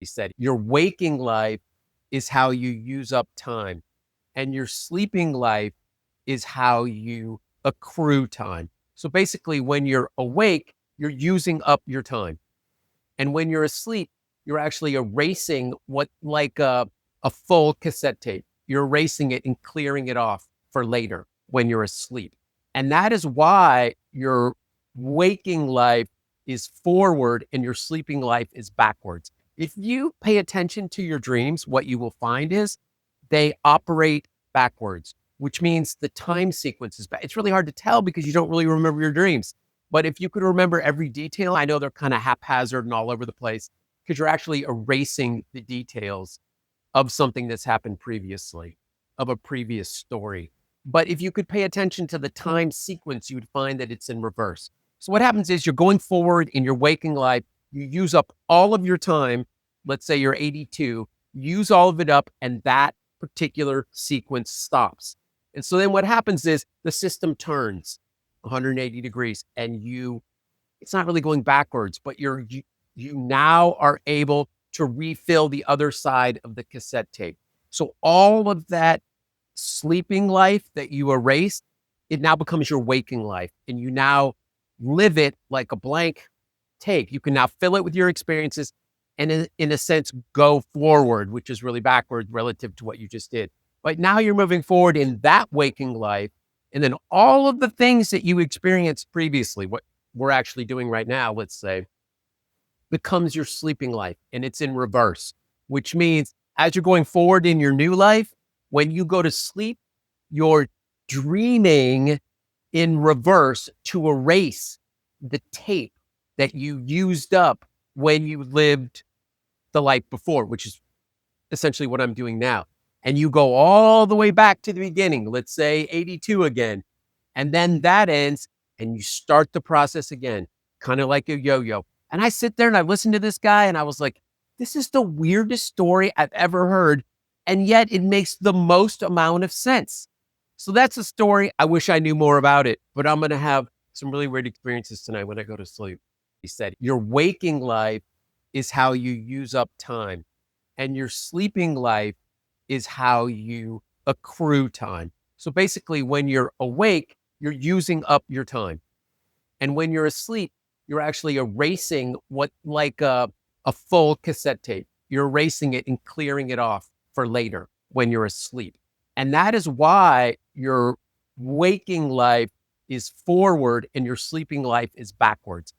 He said, your waking life is how you use up time, and your sleeping life is how you accrue time. So basically, when you're awake, you're using up your time. And when you're asleep, you're actually erasing what, like a full cassette tape. You're erasing it and clearing it off for later when you're asleep. And that is why your waking life is forward and your sleeping life is backwards. If you pay attention to your dreams, what you will find is they operate backwards, which means the time sequence is back. It's really hard to tell because you don't really remember your dreams. But if you could remember every detail, I know they're kind of haphazard and all over the place because you're actually erasing the details of something that's happened previously, of a previous story. But if you could pay attention to the time sequence, you would find that it's in reverse. So what happens is you're going forward in your waking life, you use up all of your time. Let's say you're 82, use all of it up, and that particular sequence stops. And so then what happens is the system turns 180 degrees and it's not really going backwards, but you now are able to refill the other side of the cassette tape. So all of that sleeping life that you erased, it now becomes your waking life, and you now live it like a blank tape. You can now fill it with your experiences and in a sense, go forward, which is really backward relative to what you just did. But now you're moving forward in that waking life. And then all of the things that you experienced previously, what we're actually doing right now, let's say, becomes your sleeping life, and it's in reverse, which means as you're going forward in your new life, when you go to sleep, you're dreaming in reverse to erase the tape that you used up when you lived the life before, which is essentially what I'm doing now. And you go all the way back to the beginning, let's say 82 again, and then that ends and you start the process again, kind of like a yo-yo. And I sit there and I listen to this guy and I was like, this is the weirdest story I've ever heard. And yet it makes the most amount of sense. So that's a story. I wish I knew more about it, but I'm going to have some really weird experiences tonight when I go to sleep. He said, your waking life is how you use up time, and your sleeping life is how you accrue time. So basically, when you're awake, you're using up your time. And when you're asleep, you're actually erasing what, like a full cassette tape. You're erasing it and clearing it off for later when you're asleep. And that is why your waking life is forward and your sleeping life is backwards.